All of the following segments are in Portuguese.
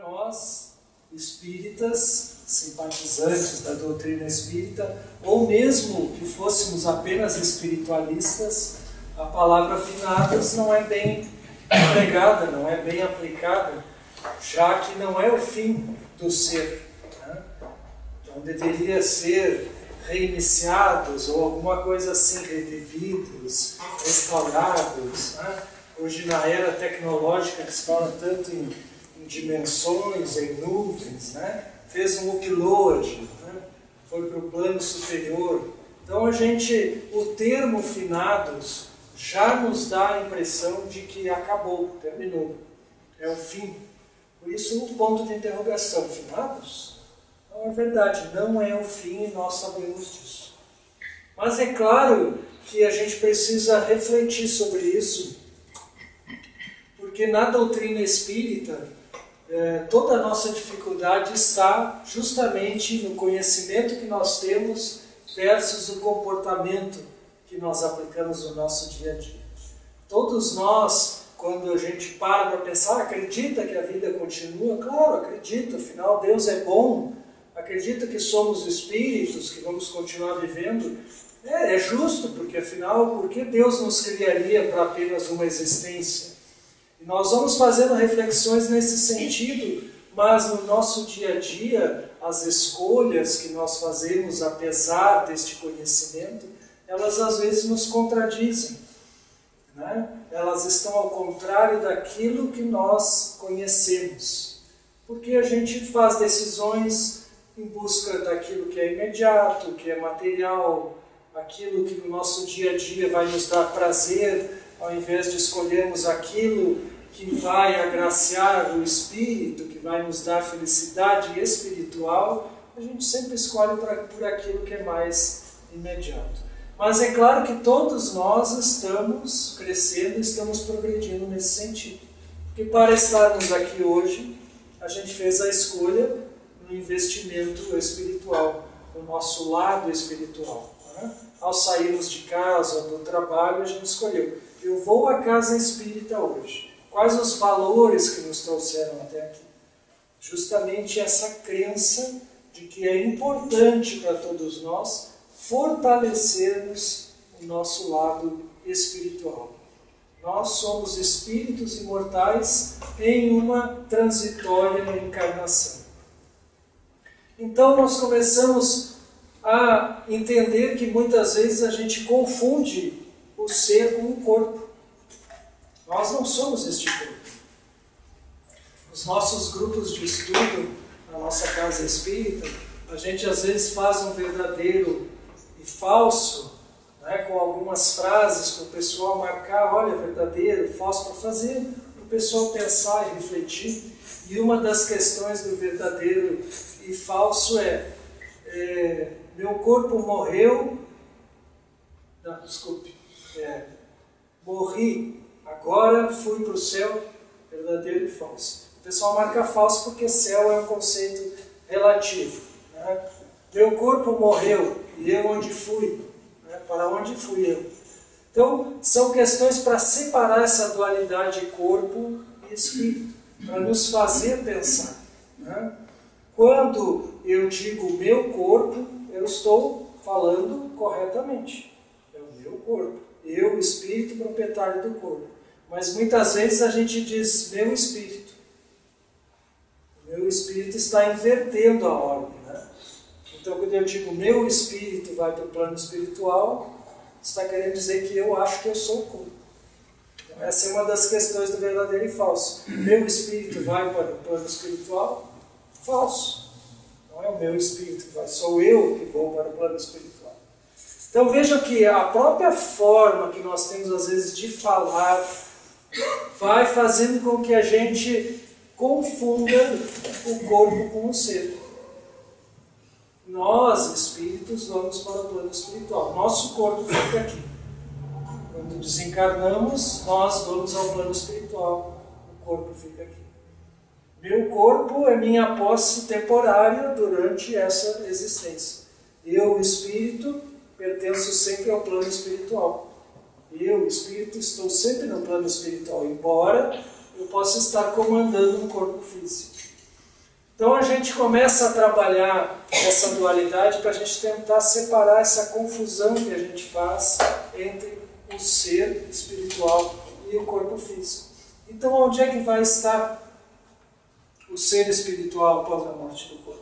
nós, espíritas, simpatizantes da doutrina espírita, ou mesmo que fôssemos apenas espiritualistas, a palavra finados não é bem empregada, não é bem aplicada, já que não é o fim do ser, né? Então deveria ser reiniciados ou alguma coisa assim, revividos, restaurados, né? Hoje na era tecnológica que se fala tanto em dimensões, em nuvens, né? Fez um upload, né? Foi para o plano superior. Então o termo finados já nos dá a impressão de que acabou, terminou, é o fim. Por isso o ponto de interrogação, finados? Não é verdade, não é o fim e nós sabemos disso. Mas é claro que a gente precisa refletir sobre isso, porque na doutrina espírita, toda a nossa dificuldade está justamente no conhecimento que nós temos versus o comportamento que nós aplicamos no nosso dia a dia. Todos nós, quando a gente para pensar, acredita que a vida continua? Claro, acredito, afinal Deus é bom, acredita que somos espíritos, que vamos continuar vivendo. É justo, porque afinal, por que Deus nos criaria para apenas uma existência? E nós vamos fazendo reflexões nesse sentido, mas no nosso dia a dia, as escolhas que nós fazemos, apesar deste conhecimento, elas às vezes nos contradizem, né? Elas estão ao contrário daquilo que nós conhecemos, porque a gente faz decisões em busca daquilo que é imediato, que é material, aquilo que no nosso dia a dia vai nos dar prazer, ao invés de escolhermos aquilo que vai agraciar o espírito, que vai nos dar felicidade espiritual, a gente sempre escolhe por aquilo que é mais imediato. Mas é claro que todos nós estamos crescendo, estamos progredindo nesse sentido. Porque para estarmos aqui hoje, a gente fez a escolha no investimento espiritual, no nosso lado espiritual, né? Ao sairmos de casa, do trabalho, a gente escolheu: eu vou à casa espírita hoje. Quais os valores que nos trouxeram até aqui? Justamente essa crença de que é importante para todos nós fortalecermos o nosso lado espiritual. Nós somos espíritos imortais em uma transitória encarnação. Então nós começamos a entender que muitas vezes a gente confunde o ser com o corpo. Nós não somos este corpo. Nos nossos grupos de estudo, na nossa casa espírita, a gente às vezes faz um verdadeiro e falso, né, com algumas frases para o pessoal marcar, olha, verdadeiro, falso, para fazer o pessoal pensar e refletir. E uma das questões do verdadeiro e falso meu corpo morreu, não, desculpe, morri, agora fui para o céu, verdadeiro e falso. O pessoal marca falso porque céu é um conceito relativo, né? Meu corpo morreu, e eu onde fui? Né? Para onde fui eu? Então, são questões para separar essa dualidade corpo e espírito, para nos fazer pensar, né? Quando eu digo meu corpo, eu estou falando corretamente. É o meu corpo. Eu, espírito, proprietário do corpo. Mas muitas vezes a gente diz meu espírito. O meu espírito está invertendo a ordem, né? Então, quando eu digo meu espírito vai para o plano espiritual, está querendo dizer que eu acho que eu sou o corpo. Então, essa é uma das questões do verdadeiro e falso. Meu espírito vai para o plano espiritual? Falso. Não é o meu espírito que vai, sou eu que vou para o plano espiritual. Então vejam que a própria forma que nós temos às vezes de falar vai fazendo com que a gente confunda o corpo com o ser. Nós, espíritos, vamos para o plano espiritual. Nosso corpo fica aqui. Quando desencarnamos, nós vamos ao plano espiritual. O corpo fica aqui. Meu corpo é minha posse temporária durante essa existência. Eu, espírito, pertenço sempre ao plano espiritual. Eu, espírito, estou sempre no plano espiritual, embora eu possa estar comandando um corpo físico. Então a gente começa a trabalhar essa dualidade para a gente tentar separar essa confusão que a gente faz entre o ser espiritual e o corpo físico. Então onde é que vai estar o ser espiritual após a morte do corpo?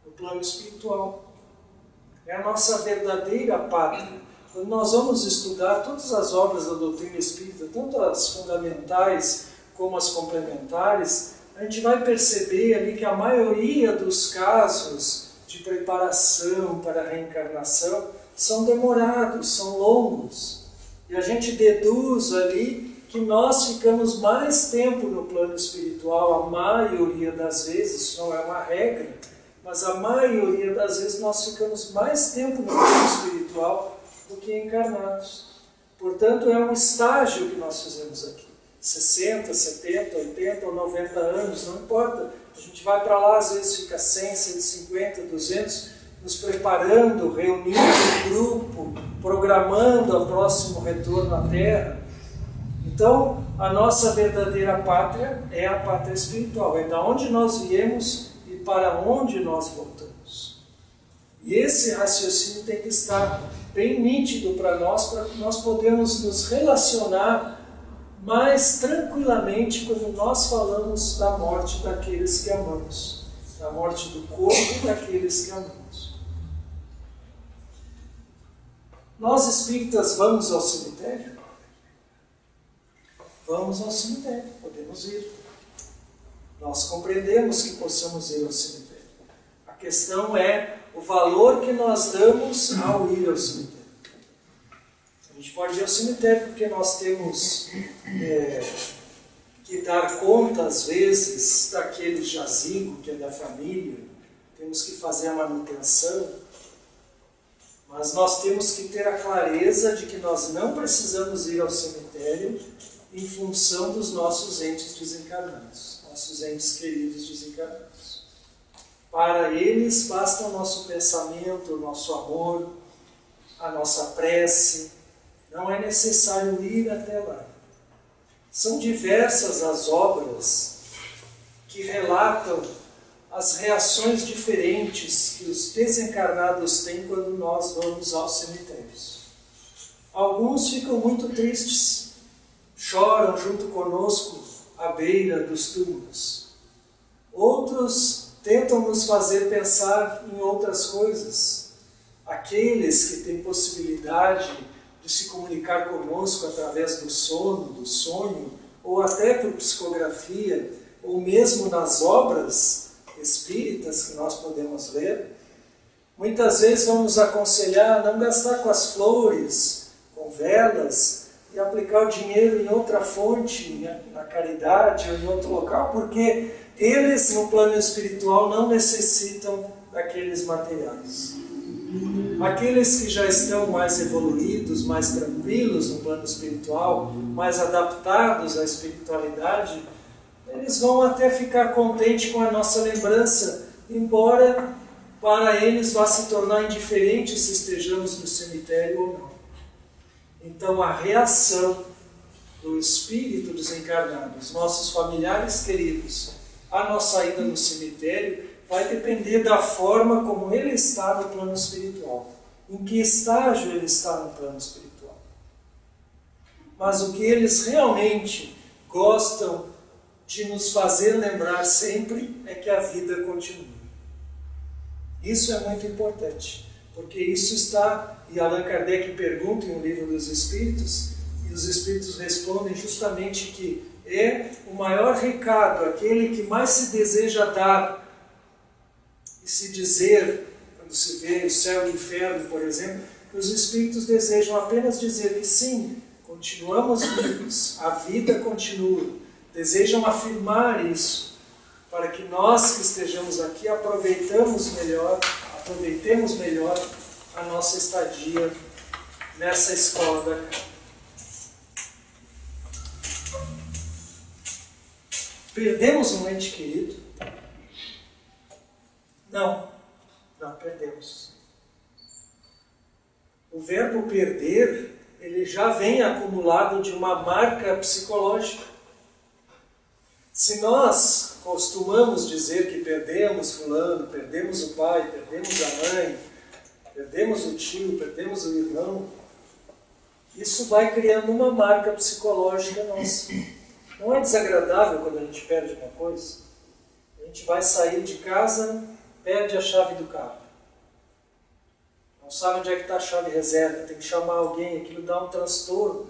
No plano espiritual. É a nossa verdadeira pátria. Quando nós vamos estudar todas as obras da doutrina espírita, tanto as fundamentais como as complementares, a gente vai perceber ali que a maioria dos casos de preparação para a reencarnação são demorados, são longos. E a gente deduz ali que nós ficamos mais tempo no plano espiritual, a maioria das vezes, isso não é uma regra, mas a maioria das vezes nós ficamos mais tempo no plano espiritual do que encarnados. Portanto, é um estágio que nós fizemos aqui. 60, 70, 80 ou 90 anos, não importa. A gente vai para lá, às vezes fica 100, 150, 200, nos preparando, reunindo um grupo, programando o próximo retorno à Terra. Então, a nossa verdadeira pátria é a pátria espiritual, é da onde nós viemos e para onde nós voltamos. E esse raciocínio tem que estar bem nítido para que nós podemos nos relacionar mais tranquilamente quando nós falamos da morte daqueles que amamos, da morte do corpo daqueles que amamos. Nós espíritas vamos ao cemitério? Vamos ao cemitério, podemos ir. Nós compreendemos que possamos ir ao cemitério. A questão é o valor que nós damos ao ir ao cemitério. A gente pode ir ao cemitério porque nós temos que dar conta, às vezes, daquele jazigo que é da família, temos que fazer a manutenção, mas nós temos que ter a clareza de que nós não precisamos ir ao cemitério em função dos nossos entes desencarnados, nossos entes queridos desencarnados. Para eles basta o nosso pensamento, o nosso amor, a nossa prece. Não é necessário ir até lá. São diversas as obras que relatam as reações diferentes que os desencarnados têm quando nós vamos aos cemitérios. Alguns ficam muito tristes, choram junto conosco à beira dos túmulos. Outros tentam nos fazer pensar em outras coisas. Aqueles que têm possibilidade de se comunicar conosco através do sono, do sonho, ou até por psicografia, ou mesmo nas obras espíritas que nós podemos ler, muitas vezes vão nos aconselhar a não gastar com as flores, com velas, e aplicar o dinheiro em outra fonte, na caridade ou em outro local, porque eles, no plano espiritual, não necessitam daqueles materiais. Aqueles que já estão mais evoluídos, mais tranquilos no plano espiritual, mais adaptados à espiritualidade, eles vão até ficar contentes com a nossa lembrança, embora para eles vá se tornar indiferente se estejamos no cemitério ou não. Então a reação do espírito desencarnado, dos nossos familiares queridos, à nossa ida no cemitério, vai depender da forma como ele está no plano espiritual, em que estágio ele está no plano espiritual. Mas o que eles realmente gostam de nos fazer lembrar sempre é que a vida continua. Isso é muito importante, porque isso está, e Allan Kardec pergunta em O Livro dos Espíritos, e os Espíritos respondem justamente que é o maior recado, aquele que mais se deseja dar e se dizer, quando se vê o céu e o inferno, por exemplo, que os Espíritos desejam apenas dizer que sim, continuamos vivos, a vida continua. Desejam afirmar isso, para que nós que estejamos aqui aproveitemos melhor a nossa estadia nessa escola da carne. Perdemos um ente querido? Não perdemos. O verbo perder, ele já vem acumulado de uma marca psicológica. Se nós costumamos dizer que perdemos fulano, perdemos o pai, perdemos a mãe, perdemos o tio, perdemos o irmão, isso vai criando uma marca psicológica nossa. Não é desagradável quando a gente perde uma coisa? A gente vai sair de casa, perde a chave do carro. Não sabe onde é que está a chave reserva, tem que chamar alguém, aquilo dá um transtorno.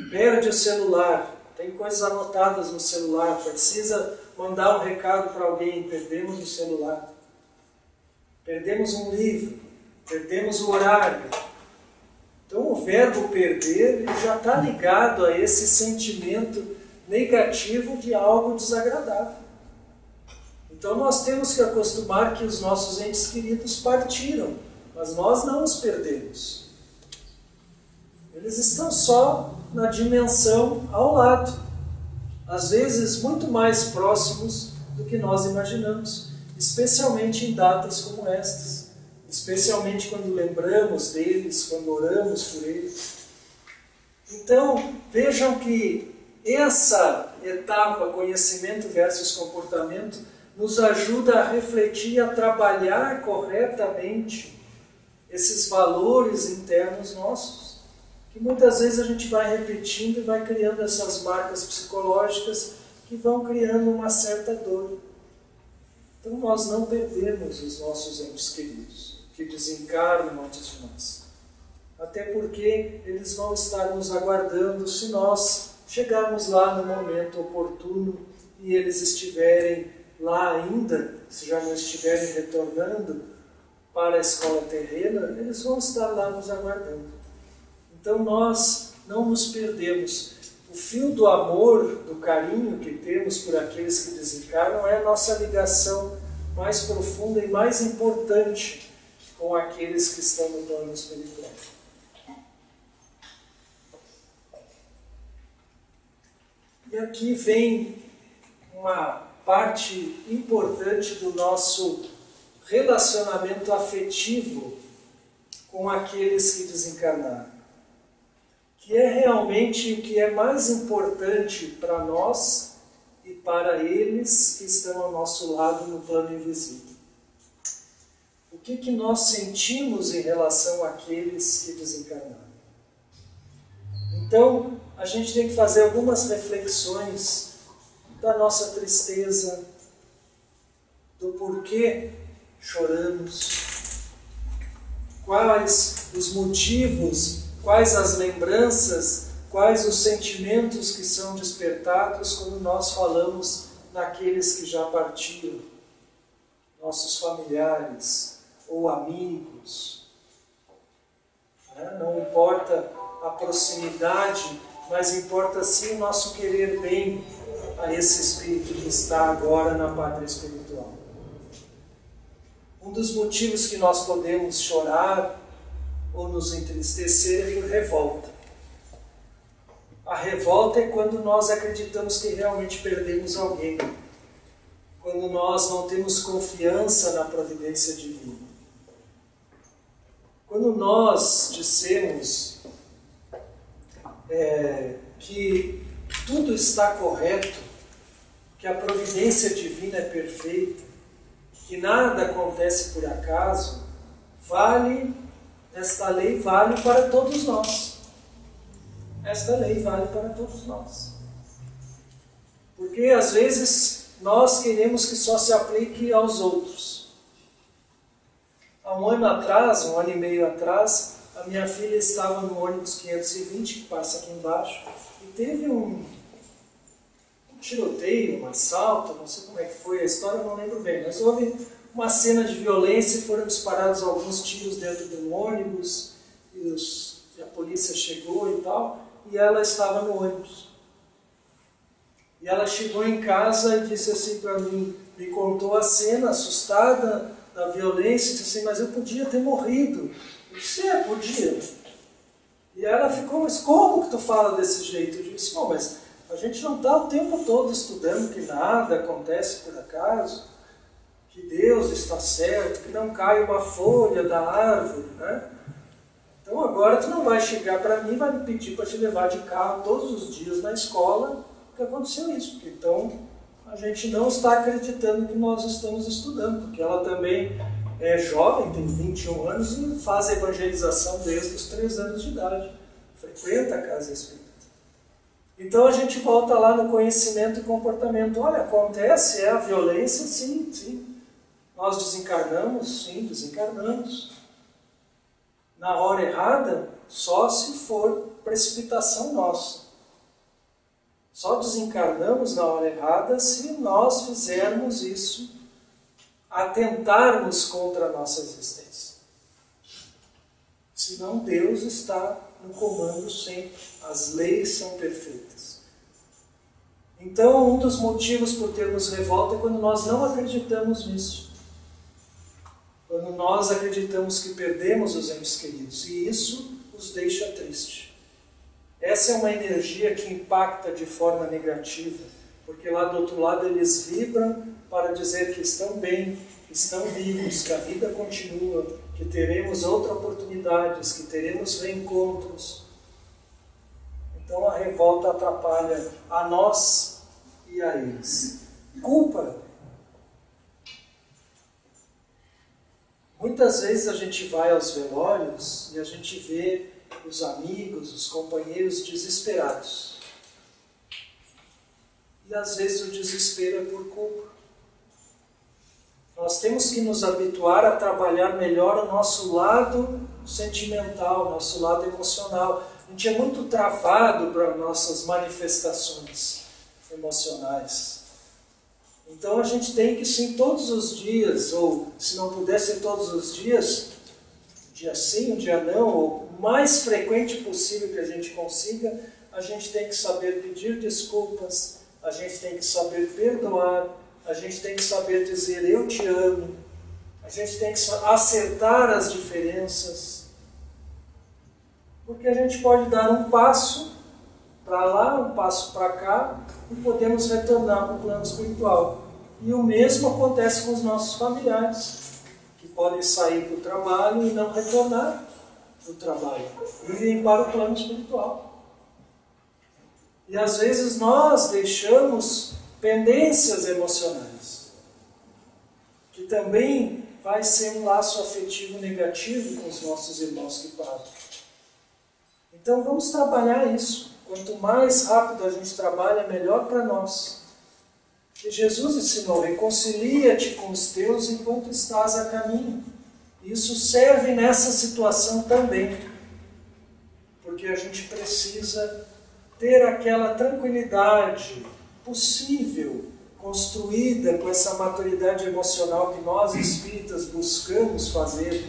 Perde o celular, tem coisas anotadas no celular, precisa mandar um recado para alguém, perdemos o celular. Perdemos um livro, perdemos o horário. Então o verbo perder ele já está ligado a esse sentimento negativo de algo desagradável. Então nós temos que acostumar que os nossos entes queridos partiram, mas nós não os perdemos. Eles estão só na dimensão ao lado, às vezes muito mais próximos do que nós imaginamos, especialmente em datas como estas, especialmente quando lembramos deles, quando oramos por eles. Então, vejam que essa etapa, conhecimento versus comportamento, nos ajuda a refletir e a trabalhar corretamente esses valores internos nossos, que muitas vezes a gente vai repetindo e vai criando essas marcas psicológicas que vão criando uma certa dor. Então nós não perdemos os nossos entes queridos, que desencarnam antes de nós. Até porque eles vão estar nos aguardando se nós chegarmos lá no momento oportuno e eles estiverem lá ainda, se já não estiverem retornando para a escola terrena, eles vão estar lá nos aguardando. Então nós não nos perdemos. O fio do amor, do carinho que temos por aqueles que desencarnam é a nossa ligação mais profunda e mais importante com aqueles que estão no plano espiritual. E aqui vem uma parte importante do nosso relacionamento afetivo com aqueles que desencarnaram, que é realmente o que é mais importante para nós e para eles que estão ao nosso lado no plano invisível. O que nós sentimos em relação àqueles que desencarnaram? Então, a gente tem que fazer algumas reflexões da nossa tristeza, do porquê choramos, quais os motivos, quais as lembranças, quais os sentimentos que são despertados quando nós falamos naqueles que já partiram, nossos familiares ou amigos. Não importa a proximidade, mas importa sim o nosso querer bem a esse espírito que está agora na pátria espiritual. Um dos motivos que nós podemos chorar ou nos entristecer é por revolta. A revolta é quando nós acreditamos que realmente perdemos alguém, quando nós não temos confiança na providência divina. Quando nós dissemos que tudo está correto, que a providência divina é perfeita, que nada acontece por acaso, esta lei vale para todos nós. Esta lei vale para todos nós. Porque às vezes nós queremos que só se aplique aos outros. Há um ano atrás, um ano e meio atrás, a minha filha estava no ônibus 520, que passa aqui embaixo, e teve um tiroteio, um assalto, não sei como é que foi a história, eu não lembro bem, mas houve uma cena de violência e foram disparados alguns tiros dentro do ônibus, e a polícia chegou e tal, e ela estava no ônibus. E ela chegou em casa e disse assim para mim, me contou a cena, assustada da violência, disse assim, mas eu podia ter morrido. Eu disse, podia. E ela ficou, mas como que tu fala desse jeito? Eu disse, bom, mas a gente não está o tempo todo estudando que nada acontece por acaso, que Deus está certo, que não cai uma folha da árvore, né? Então agora tu não vai chegar para mim e vai me pedir para te levar de carro todos os dias na escola, porque aconteceu isso. Porque então a gente não está acreditando que nós estamos estudando, porque ela também é jovem, tem 21 anos e faz evangelização desde os 3 anos de idade. Frequenta a casa espírita. Então a gente volta lá no conhecimento e comportamento. Olha, acontece, é a violência, sim, sim. Nós desencarnamos, sim, desencarnamos. Na hora errada, só se for precipitação nossa. Só desencarnamos na hora errada se nós fizermos isso, atentarmos contra a nossa existência. Senão Deus está no comando sempre. As leis são perfeitas. Então, um dos motivos por termos revolta é quando nós não acreditamos nisso. Quando nós acreditamos que perdemos os entes queridos. E isso os deixa tristes. Essa é uma energia que impacta de forma negativa, porque lá do outro lado eles vibram para dizer que estão bem, que estão vivos, que a vida continua, que teremos outras oportunidades, que teremos reencontros. Então a revolta atrapalha a nós e a eles. Culpa. Muitas vezes a gente vai aos velórios e a gente vê os amigos, os companheiros desesperados. E às vezes o desespero é por culpa. Nós temos que nos habituar a trabalhar melhor o nosso lado sentimental, nosso lado emocional. A gente é muito travado para nossas manifestações emocionais. Então a gente tem que sim todos os dias, ou se não puder ser todos os dias, um dia sim, um dia não, ou o mais frequente possível que a gente consiga, a gente tem que saber pedir desculpas, a gente tem que saber perdoar, a gente tem que saber dizer eu te amo, a gente tem que acertar as diferenças, porque a gente pode dar um passo para lá, um passo para cá, e podemos retornar para o plano espiritual. E o mesmo acontece com os nossos familiares, que podem sair para o trabalho e não retornar do trabalho, e vir para o plano espiritual. E às vezes nós deixamos pendências emocionais, que também vai ser um laço afetivo negativo com os nossos irmãos que partem. Então vamos trabalhar isso. Quanto mais rápido a gente trabalha, melhor para nós. E Jesus ensinou, reconcilia-te com os teus enquanto estás a caminho. Isso serve nessa situação também, porque a gente precisa ter aquela tranquilidade possível, construída com essa maturidade emocional que nós espíritas buscamos fazer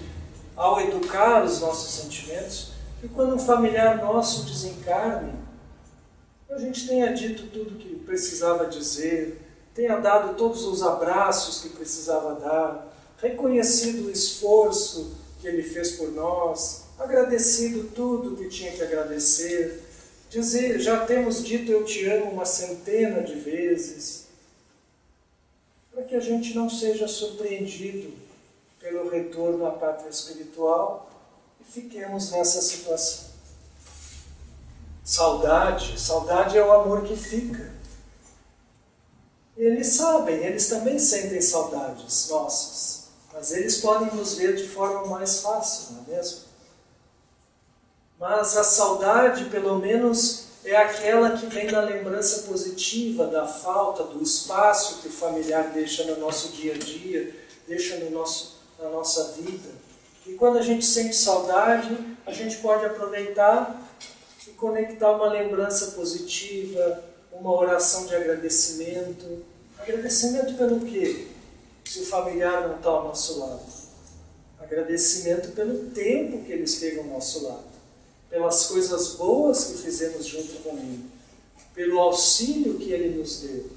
ao educar os nossos sentimentos, que quando um familiar nosso desencarne, a gente tenha dito tudo que precisava dizer, tenha dado todos os abraços que precisava dar, reconhecido o esforço que ele fez por nós, agradecido tudo que tinha que agradecer, dizer, já temos dito eu te amo uma centena de vezes, para que a gente não seja surpreendido pelo retorno à pátria espiritual e fiquemos nessa situação. Saudade é o amor que fica. Eles sabem, eles também sentem saudades nossas, mas eles podem nos ver de forma mais fácil, não é mesmo? Mas a saudade, pelo menos, é aquela que vem da lembrança positiva, da falta, do espaço que o familiar deixa no nosso dia a dia, deixa na nossa vida. E quando a gente sente saudade, a gente pode aproveitar e conectar uma lembrança positiva, uma oração de agradecimento. Agradecimento pelo quê? Se o familiar não está ao nosso lado. Agradecimento pelo tempo que ele esteve ao nosso lado, pelas coisas boas que fizemos junto com ele, pelo auxílio que ele nos deu.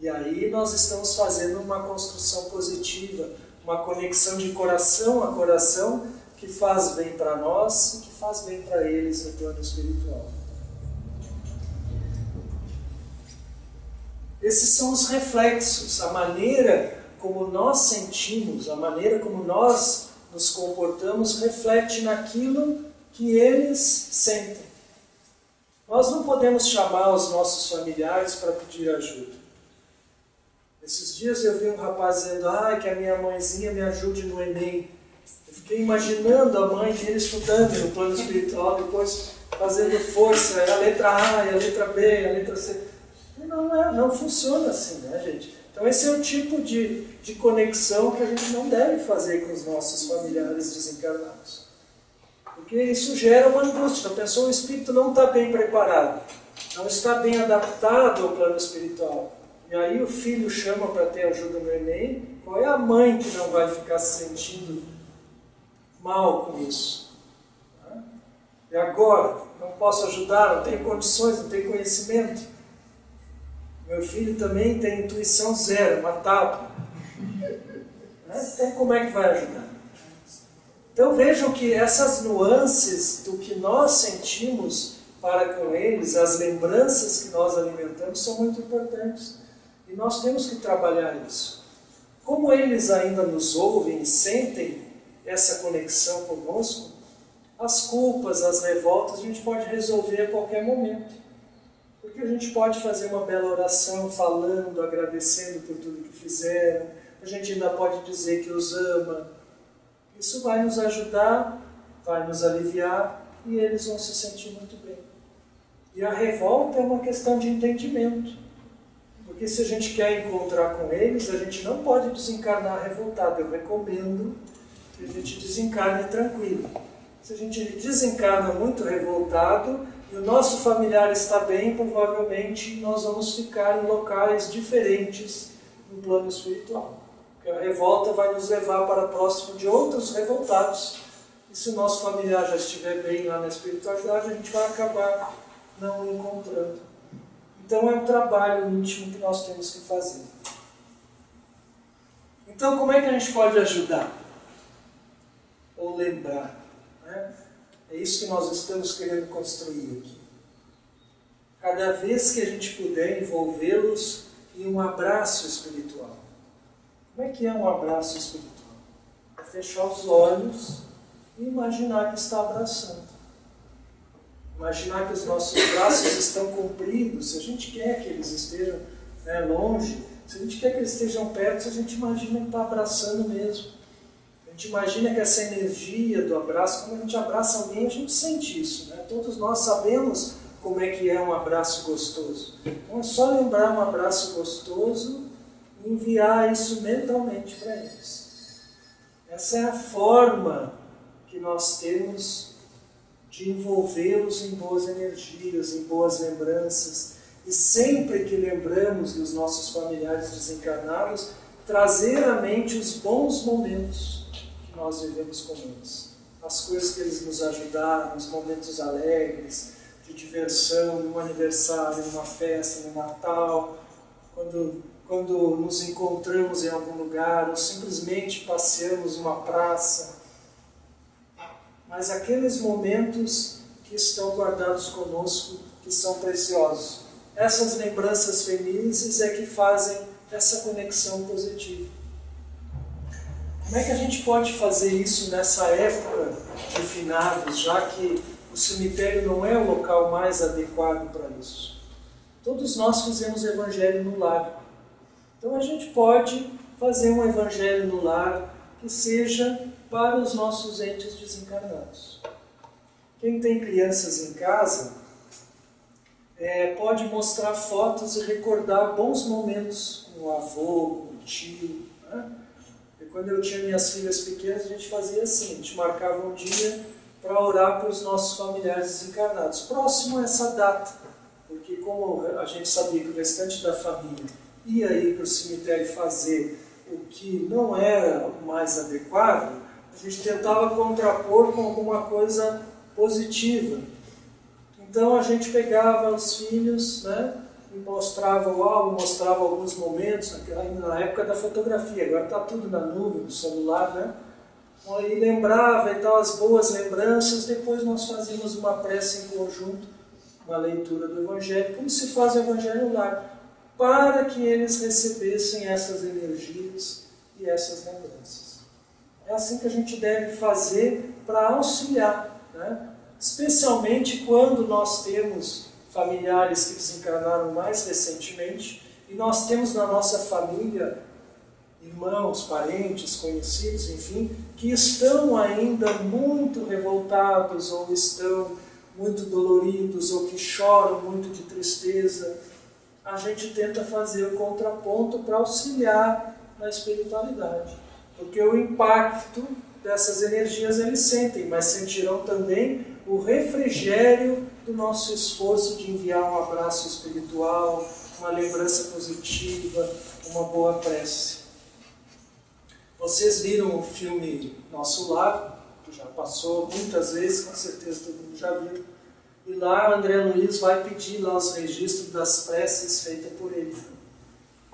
E aí nós estamos fazendo uma construção positiva, uma conexão de coração a coração que faz bem para nós e que faz bem para eles no plano espiritual. Esses são os reflexos, a maneira como nós sentimos, a maneira como nós nos comportamos reflete naquilo que eles sentem. Nós não podemos chamar os nossos familiares para pedir ajuda. Esses dias eu vi um rapaz dizendo, que a minha mãezinha me ajude no Enem. Eu fiquei imaginando a mãe dele estudando no plano espiritual, depois fazendo força, a letra A, a letra B, a letra C. Não funciona assim, né, gente? Então esse é o tipo de conexão que a gente não deve fazer com os nossos familiares desencarnados. Porque isso gera uma angústia. A pessoa, o espírito não está bem preparado, não está bem adaptado ao plano espiritual. E aí o filho chama para ter ajuda no Enem, qual é a mãe que não vai ficar se sentindo mal com isso? E agora? Não posso ajudar, não tenho condições, não tenho conhecimento. Meu filho também tem intuição zero, uma tábua. Então como é que vai ajudar? Então vejam que essas nuances do que nós sentimos para com eles, as lembranças que nós alimentamos são muito importantes. E nós temos que trabalhar isso. Como eles ainda nos ouvem e sentem essa conexão conosco, as culpas, as revoltas, a gente pode resolver a qualquer momento. Porque a gente pode fazer uma bela oração falando, agradecendo por tudo que fizeram. A gente ainda pode dizer que os ama. Isso vai nos ajudar, vai nos aliviar e eles vão se sentir muito bem. E a revolta é uma questão de entendimento. Porque se a gente quer encontrar com eles, a gente não pode desencarnar revoltado. Eu recomendo que a gente desencarne tranquilo. Se a gente desencarna muito revoltado e o nosso familiar está bem, provavelmente nós vamos ficar em locais diferentes no plano espiritual. Porque a revolta vai nos levar para próximo de outros revoltados. E se o nosso familiar já estiver bem lá na espiritualidade, a gente vai acabar não o encontrando. Então é um trabalho íntimo que nós temos que fazer. Então como é que a gente pode ajudar? Ou lembrar? É isso que nós estamos querendo construir aqui. Cada vez que a gente puder envolvê-los em um abraço espiritual. Como é que é um abraço espiritual? É fechar os olhos e imaginar que está abraçando. Imaginar que os nossos braços estão compridos. Se a gente quer que eles estejam longe, se a gente quer que eles estejam perto, a gente imagina que está abraçando mesmo. A gente imagina que essa energia do abraço, quando a gente abraça alguém, a gente sente isso. Todos nós sabemos como é que é um abraço gostoso. Então é só lembrar um abraço gostoso e enviar isso mentalmente para eles. Essa é a forma que nós temos de envolvê-los em boas energias, em boas lembranças. E sempre que lembramos dos nossos familiares desencarnados, trazer à mente os bons momentos que nós vivemos com eles. As coisas que eles nos ajudaram, os momentos alegres, de diversão, num aniversário, numa festa, no Natal, quando nos encontramos em algum lugar, ou simplesmente passeamos numa praça. Mas aqueles momentos que estão guardados conosco, que são preciosos. Essas lembranças felizes é que fazem essa conexão positiva. Como é que a gente pode fazer isso nessa época de finados, já que o cemitério não é o local mais adequado para isso? Todos nós fizemos evangelho no lar. Então a gente pode fazer um evangelho no lar que seja para os nossos entes desencarnados. Quem tem crianças em casa pode mostrar fotos e recordar bons momentos com o avô, com o tio. E quando eu tinha minhas filhas pequenas, a gente fazia assim, a gente marcava um dia para orar para os nossos familiares desencarnados, próximo a essa data, porque como a gente sabia que o restante da família ia ir para o cemitério fazer o que não era o mais adequado, a gente tentava contrapor com alguma coisa positiva. Então a gente pegava os filhos, e mostrava o álbum, mostrava alguns momentos, na época da fotografia, agora está tudo na nuvem, no celular, E lembrava e tal, as boas lembranças. Depois nós fazíamos uma prece em conjunto, uma leitura do Evangelho, como se faz o Evangelho no lar, para que eles recebessem essas energias e essas lembranças. É assim que a gente deve fazer para auxiliar, especialmente quando nós temos familiares que desencarnaram mais recentemente, e nós temos na nossa família irmãos, parentes, conhecidos, enfim, que estão ainda muito revoltados ou estão muito doloridos ou que choram muito de tristeza. A gente tenta fazer o contraponto para auxiliar na espiritualidade, porque o impacto dessas energias eles sentem, mas sentirão também o refrigério do nosso esforço de enviar um abraço espiritual, uma lembrança positiva, uma boa prece. Vocês viram o filme Nosso Lar, que já passou muitas vezes, com certeza todo mundo já viu. E lá André Luiz vai pedir lá os registros das preces feitas por ele.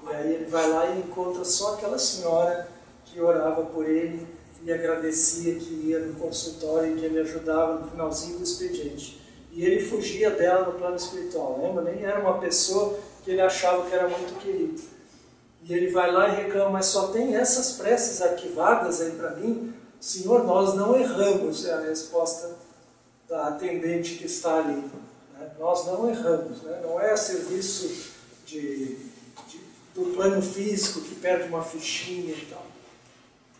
E aí ele vai lá e encontra só aquela senhora que orava por ele e agradecia, que ia no consultório e que ele ajudava no finalzinho do expediente. E ele fugia dela no plano espiritual, lembra? Nem era uma pessoa que ele achava que era muito querida. E ele vai lá e reclama, mas só tem essas preces arquivadas aí para mim? Senhor, nós não erramos, é a resposta da atendente que está ali. Né? Nós não erramos, né? Não é serviço do plano físico que perde uma fichinha e tal.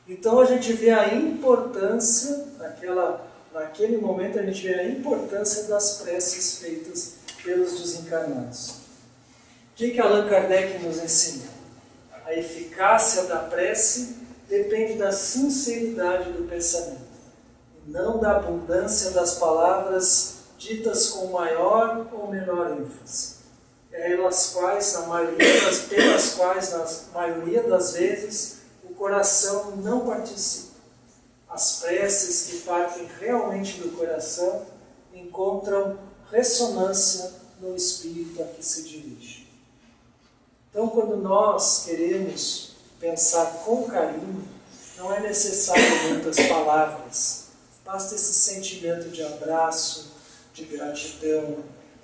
Então a gente vê a importância, naquele momento a gente vê a importância das preces feitas pelos desencarnados. O que Allan Kardec nos ensina? A eficácia da prece depende da sinceridade do pensamento, e não da abundância das palavras ditas com maior ou menor ênfase, pelas quais, na maioria das vezes, o coração não participa. As preces que partem realmente do coração encontram ressonância no espírito a que se dirige. Então, quando nós queremos pensar com carinho, não é necessário muitas palavras. Basta esse sentimento de abraço, de gratidão,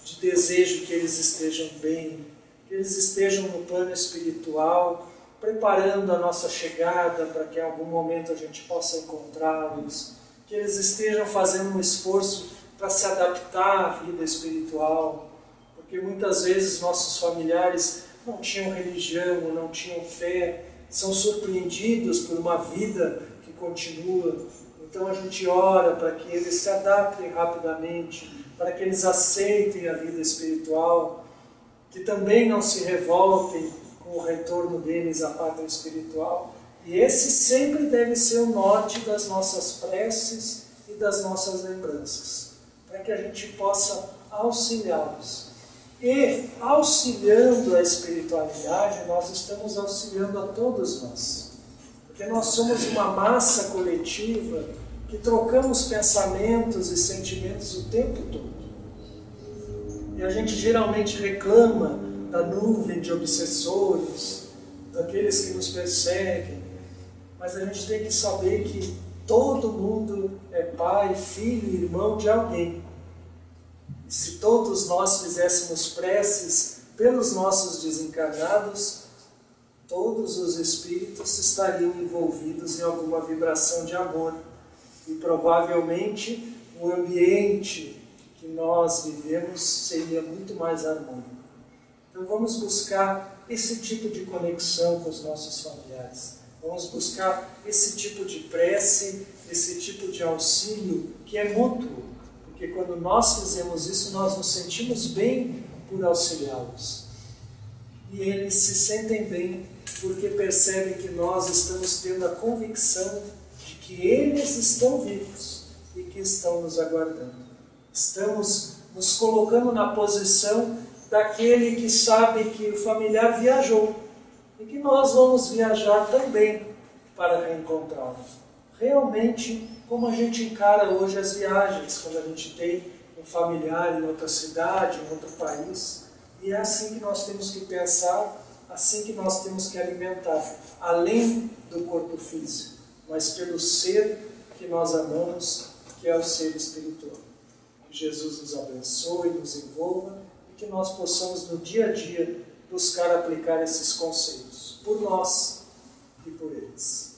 de desejo que eles estejam bem, que eles estejam no plano espiritual, preparando a nossa chegada para que em algum momento a gente possa encontrá-los, que eles estejam fazendo um esforço para se adaptar à vida espiritual, porque muitas vezes nossos familiares não tinham religião, não tinham fé, são surpreendidos por uma vida que continua. Então a gente ora para que eles se adaptem rapidamente, para que eles aceitem a vida espiritual, que também não se revoltem com o retorno deles à pátria espiritual. E esse sempre deve ser o norte das nossas preces e das nossas lembranças, para que a gente possa auxiliá-los. E, auxiliando a espiritualidade, nós estamos auxiliando a todos nós. Porque nós somos uma massa coletiva que trocamos pensamentos e sentimentos o tempo todo. E a gente geralmente reclama da nuvem de obsessores, daqueles que nos perseguem. Mas a gente tem que saber que todo mundo é pai, filho e irmão de alguém. E se todos nós fizéssemos preces pelos nossos desencarnados, todos os espíritos estariam envolvidos em alguma vibração de amor. E provavelmente o ambiente que nós vivemos seria muito mais harmônico. Então vamos buscar esse tipo de conexão com os nossos familiares. Vamos buscar esse tipo de prece, esse tipo de auxílio que é mútuo. Porque quando nós fizemos isso, nós nos sentimos bem por auxiliá-los. E eles se sentem bem porque percebem que nós estamos tendo a convicção de que eles estão vivos e que estão nos aguardando. Estamos nos colocando na posição daquele que sabe que o familiar viajou e que nós vamos viajar também para reencontrá-lo. Realmente, como a gente encara hoje as viagens, quando a gente tem um familiar em outra cidade, em outro país. E é assim que nós temos que pensar, assim que nós temos que alimentar, além do corpo físico, mas pelo ser que nós amamos, que é o ser espiritual. Que Jesus nos abençoe, nos envolva e que nós possamos no dia a dia buscar aplicar esses conceitos, por nós e por eles.